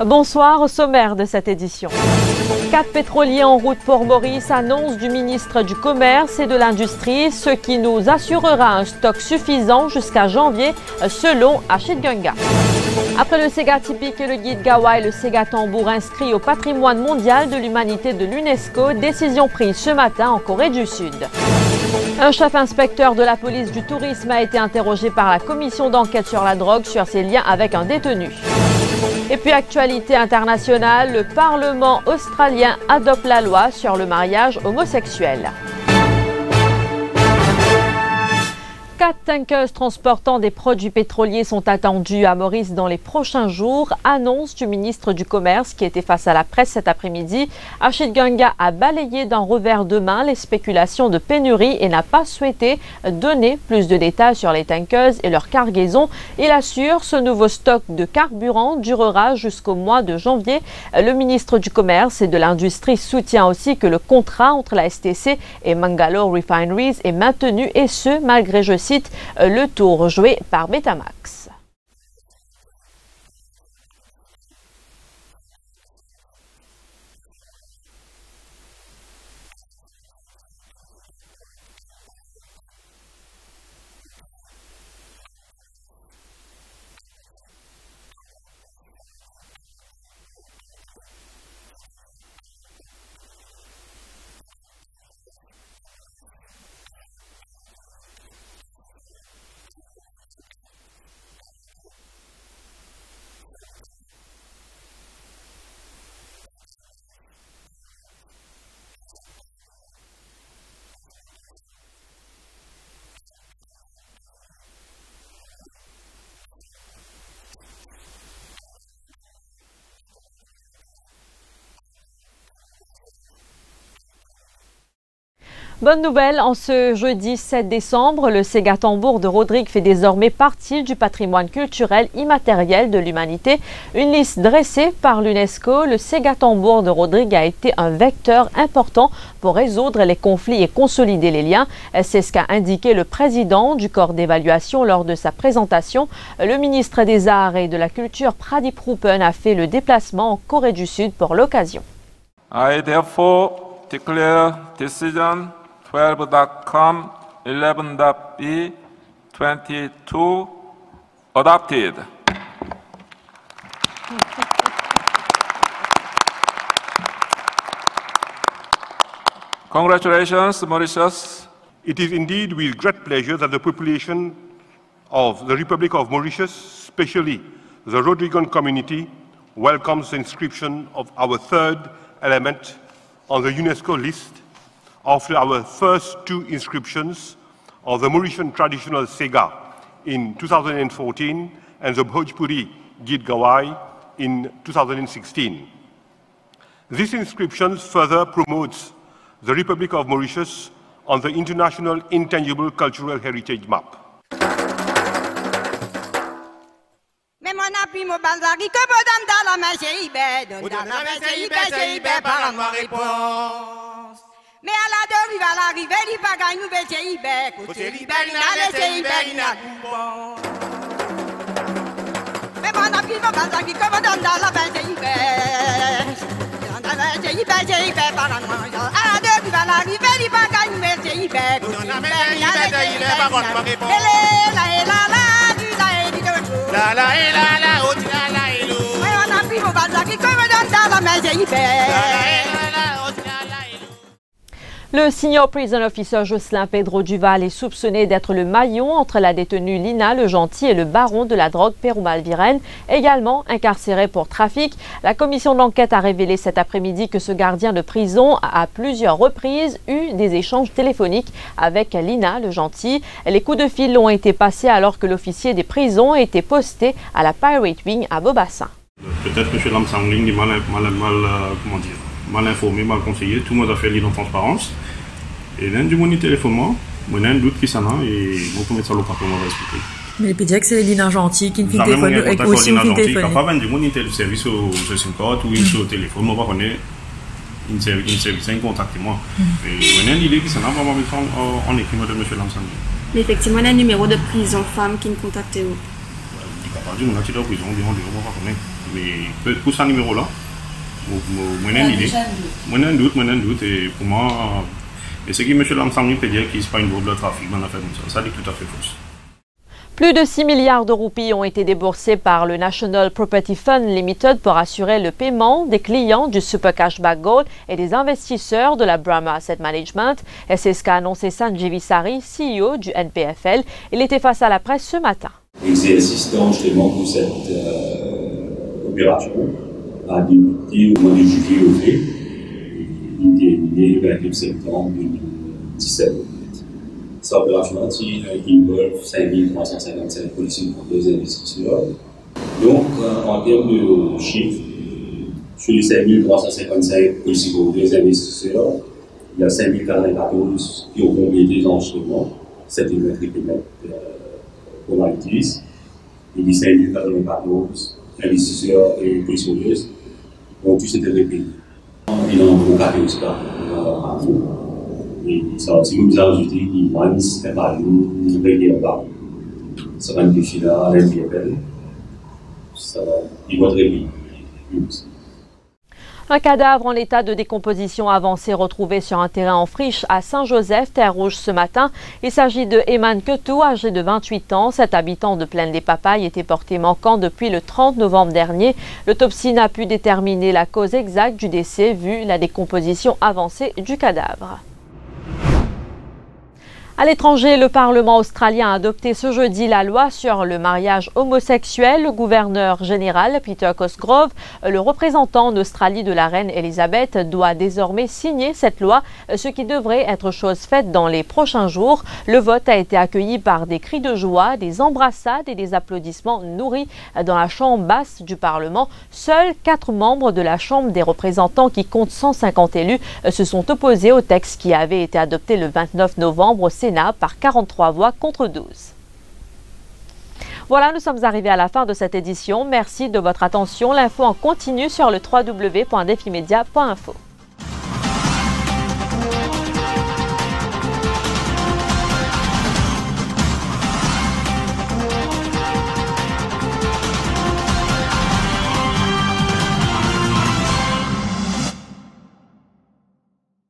Bonsoir, au sommaire de cette édition. 4 pétroliers en route pour Maurice, annonce du ministre du Commerce et de l'Industrie, ce qui nous assurera un stock suffisant jusqu'à janvier, selon Achid Gunga. Après le Sega typique et le guide Gawai, le Sega tambour inscrit au patrimoine mondial de l'humanité de l'UNESCO, décision prise ce matin en Corée du Sud. Un chef inspecteur de la police du tourisme a été interrogé par la commission d'enquête sur la drogue sur ses liens avec un détenu. Et puis actualité internationale, le Parlement australien adopte la loi sur le mariage homosexuel. 4 tankers transportant des produits pétroliers sont attendus à Maurice dans les prochains jours, annonce du ministre du Commerce qui était face à la presse cet après-midi. Achid Gunga a balayé d'un revers de main les spéculations de pénurie et n'a pas souhaité donner plus de détails sur les tankers et leur cargaison. Il assure ce nouveau stock de carburant durera jusqu'au mois de janvier. Le ministre du Commerce et de l'Industrie soutient aussi que le contrat entre la STC et Mangalore Refineries est maintenu et ce malgré, je cite, le tour joué par Betamax. Bonne nouvelle, en ce jeudi 7 décembre, le Sega tambour de Rodrigue fait désormais partie du patrimoine culturel immatériel de l'humanité. Une liste dressée par l'UNESCO, le Sega tambour de Rodrigue a été un vecteur important pour résoudre les conflits et consolider les liens. C'est ce qu'a indiqué le président du corps d'évaluation lors de sa présentation. Le ministre des Arts et de la Culture, Pradip Rupen, a fait le déplacement en Corée du Sud pour l'occasion. I therefore declare decision 12.com 11.b 22 adopted. Congratulations, Mauritius. It is indeed with great pleasure that the population of the Republic of Mauritius, especially the Rodrigan community, welcomes the inscription of our third element on the UNESCO list after our first 2 inscriptions of the Mauritian traditional Sega in 2014 and the Bhojpuri Git Gawai in 2016. This inscription further promotes the Republic of Mauritius on the International Intangible Cultural Heritage Map. Mais à la dérive, à l'arrivée, il pas gagné nouvel CIB. Côté Libérina, le CIB, il n'a mais mon appui, mon bazar, qui comme dans la bain CIB. Dans la CIB, par la main. À la dérive, à l'arrivée, il pas gagné nouvel CIB. Côté Libérina, le CIB, la la et la la, oh la la et l'eau. Mais mon appui, mon bazar, qui comme dans la bain CIB. Le senior prison officer Jocelyn Pedro Duval est soupçonné d'être le maillon entre la détenue Lina Le Gentil et le baron de la drogue Perumal Viren, également incarcéré pour trafic. La commission d'enquête a révélé cet après-midi que ce gardien de prison a à plusieurs reprises eu des échanges téléphoniques avec Lina Le Gentil. Les coups de fil ont été passés alors que l'officier des prisons était posté à la Pirate Wing à Beaubassin. Peut-être que M. Lamsangling est mal informé, mal conseillé. Tout le monde a fait l'île en transparence. Et l'un du monde téléphone, moi, un doute qui s'en a et mon premier salaud quand on va expliquer. Mais il peut dire que c'est Lina Gentil qui ne fait téléphone avec aussi une téléphone. Quand pas du monde service au SIM card ou sur téléphone, moi pas connaître une service à contacter moi. Et moi, un idée qui s'en a vraiment en équipe de M. Lamsangling. Mais effectivement, il y a un numéro de prison femme qui nous contacte. capable de dire, on a tiré en prison, on va pas connaître. Mais pour ce numéro-là, moi, j'ai un doute, et pour moi, et ce que M. Lamsamri peut dire qu'il n'est pas une bombe de trafic dans l'affaire comme ça, c'est tout à fait faux. Plus de 6 milliards de roupies ont été déboursés par le National Property Fund Limited pour assurer le paiement des clients du Super Cashback Gold et des investisseurs de la Brahma Asset Management. Et c'est ce qu'a annoncé Sanjeev Sari, CEO du NPFL. Il était face à la presse ce matin. C'est insistant justement pour cette opération a débuté au mois de juillet au fait. Il est terminé le 28 septembre 2017. Cette opération involve 5355 policiers pour 2 investisseurs. Donc, en termes de chiffres, sur les 5355 policiers pour 2 investisseurs, il y a 5094 qui ont complété les enregistrements, 7000 qu'on utilise. Il y a 5094 investisseurs et policiers ont tous été répétés. Ils ont convoqué aussi à vous. Et ça aussi, vous avez ajouté qu'ils vont se préparer, ils veulent dire pas. Ça va être difficile à l'NPFL. Ils vont être répétés. Un cadavre en état de décomposition avancée retrouvé sur un terrain en friche à Saint-Joseph, Terre-Rouge ce matin. Il s'agit de Eman Ketou, âgé de 28 ans. Cet habitant de Plaine-des-Papayes était porté manquant depuis le 30 novembre dernier. L'autopsie n'a pu déterminer la cause exacte du décès vu la décomposition avancée du cadavre. À l'étranger, le Parlement australien a adopté ce jeudi la loi sur le mariage homosexuel. Le gouverneur général Peter Cosgrove, le représentant en Australie de la reine Elisabeth, doit désormais signer cette loi, ce qui devrait être chose faite dans les prochains jours. Le vote a été accueilli par des cris de joie, des embrassades et des applaudissements nourris dans la chambre basse du Parlement. Seuls 4 membres de la Chambre des représentants, qui compte 150 élus, se sont opposés au texte qui avait été adopté le 29 novembre au Sénat par 43 voix contre 12. Voilà, nous sommes arrivés à la fin de cette édition. Merci de votre attention. L'info en continu sur le www.defimedia.info.